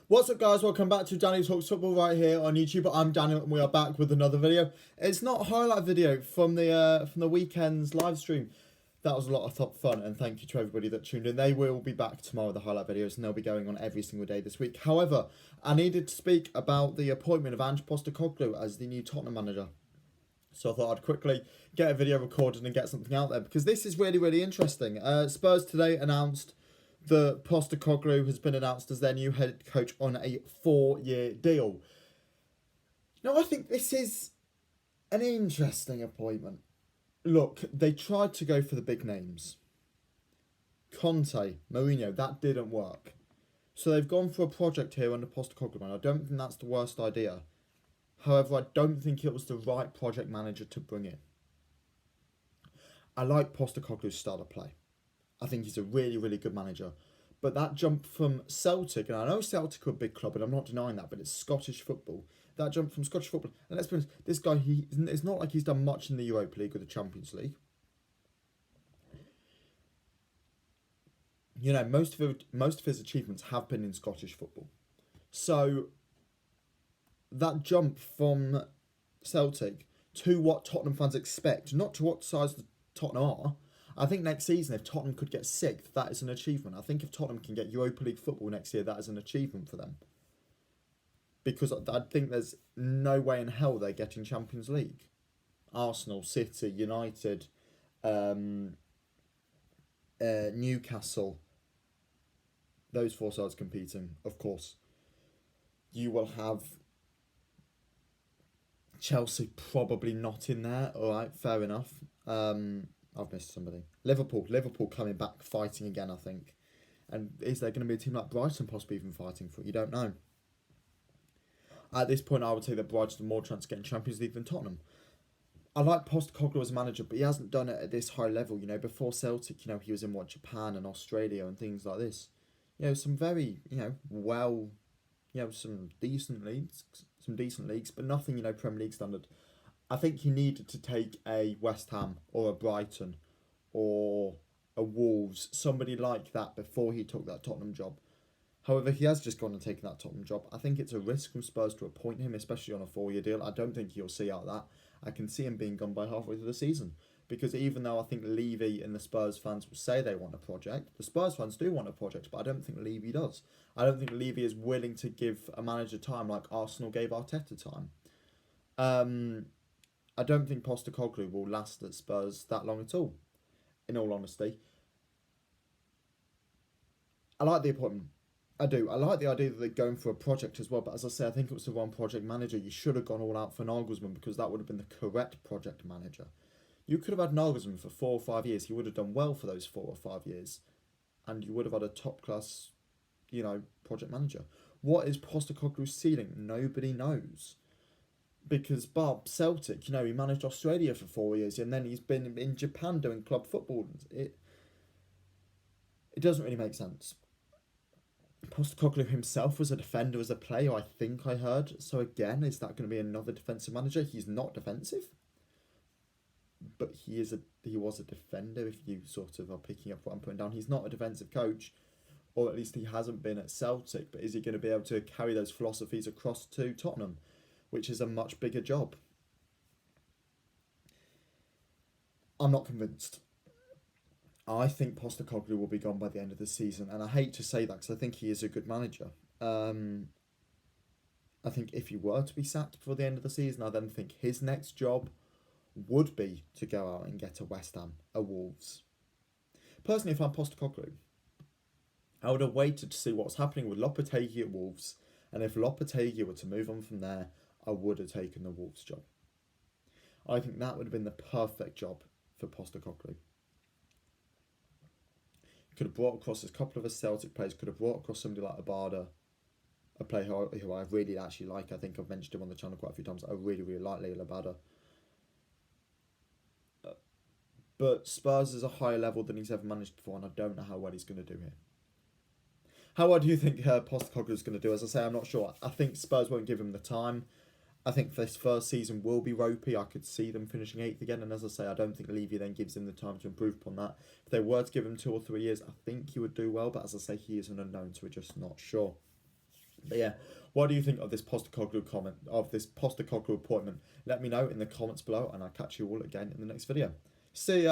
What's up, guys? Welcome back to Danny Talks Football right here on YouTube. I'm Daniel and we are back with another video. It's not a highlight video from the weekend's live stream. That was a lot of top fun, and thank you to everybody that tuned in. They will be back tomorrow with the highlight videos, and they'll be going on every single day this week. However, I needed to speak about the appointment of Ange Postecoglou as the new Tottenham manager. So I thought I'd quickly get a video recorded and get something out there, because this is really, really interesting. Spurs today announced that Postecoglou has been announced as their new head coach on a 4-year deal. Now, I think this is an interesting appointment. Look, they tried to go for the big names. Conte, Mourinho, that didn't work. So they've gone for a project here under Postecoglou, and I don't think that's the worst idea. However, I don't think it was the right project manager to bring in. I like Postecoglou's style of play. I think he's a really, really good manager. But that jump from Celtic, and I know Celtic are a big club, and I'm not denying that, but it's Scottish football. That jump from Scottish football, and let's be honest, this guy, it's not like he's done much in the Europa League or the Champions League. You know, most of his achievements have been in Scottish football. So that jump from Celtic to what Tottenham fans expect, not to what size the Tottenham are. I think next season, if Tottenham could get sixth, that is an achievement. I think if Tottenham can get Europa League football next year, that is an achievement for them. Because I think there's no way in hell they're getting Champions League. Arsenal, City, United, Newcastle, those four sides competing, of course. You will have Chelsea probably not in there. All right, fair enough. I've missed somebody. Liverpool coming back fighting again, I think. And is there going to be a team like Brighton possibly even fighting for it? You don't know. At this point, I would say that Brighton have more chance of getting Champions League than Tottenham. I like Postecoglou as a manager, but he hasn't done it at this high level. You know, before Celtic, you know, he was in Japan and Australia and things like this. You know, some very, some decent leagues, but nothing, Premier League standard. I think he needed to take a West Ham or a Brighton or a Wolves, somebody like that, before he took that Tottenham job. However, he has just gone and taken that Tottenham job. I think it's a risk from Spurs to appoint him, especially on a 4-year deal. I don't think he'll see out that. I can see him being gone by halfway through the season. Because even though I think Levy and the Spurs fans will say they want a project, the Spurs fans do want a project, but I don't think Levy does. I don't think Levy is willing to give a manager time like Arsenal gave Arteta time. I don't think Postecoglou will last at Spurs that long at all, in all honesty. I like the appointment. I do. I like the idea that they're going for a project as well, but as I say, I think it was the wrong project manager. You should have gone all out for Nagelsmann, because that would have been the correct project manager. You could have had Nagelsmann for 4 or 5 years. He would have done well for those 4 or 5 years. And you would have had a top-class, project manager. What is Postecoglou's ceiling? Nobody knows. Because Bob Celtic, he managed Australia for 4 years, and then he's been in Japan doing club football. It doesn't really make sense. Postecoglou himself was a defender as a player, I think I heard. So again, is that going to be another defensive manager? He's not defensive, but he was a defender, if you sort of are picking up what I'm putting down. He's not a defensive coach, or at least he hasn't been at Celtic, but is he going to be able to carry those philosophies across to Tottenham, which is a much bigger job? I'm not convinced. I think Postecoglou will be gone by the end of the season, and I hate to say that because I think he is a good manager. I think if he were to be sacked before the end of the season, I then think his next job would be to go out and get a West Ham, a Wolves. Personally, if I'm Postecoglou, I would have waited to see what's happening with Lopetegui at Wolves, and if Lopetegui were to move on from there, I would have taken the Wolves job. I think that would have been the perfect job for Postecoglou. Could have brought across a couple of his Celtic players, could have brought across somebody like Abada, a player who I really actually like. I think I've mentioned him on the channel quite a few times. I really, really like Leo Abada. But Spurs is a higher level than he's ever managed before, and I don't know how well he's going to do here. How well do you think Postecoglou is going to do? As I say, I'm not sure. I think Spurs won't give him the time. I think this first season will be ropey. I could see them finishing 8th again. And as I say, I don't think Levy then gives him the time to improve upon that. If they were to give him 2 or 3 years, I think he would do well. But as I say, he is an unknown, so we're just not sure. But yeah, what do you think of this Postecoglou appointment? Let me know in the comments below, and I'll catch you all again in the next video. See ya.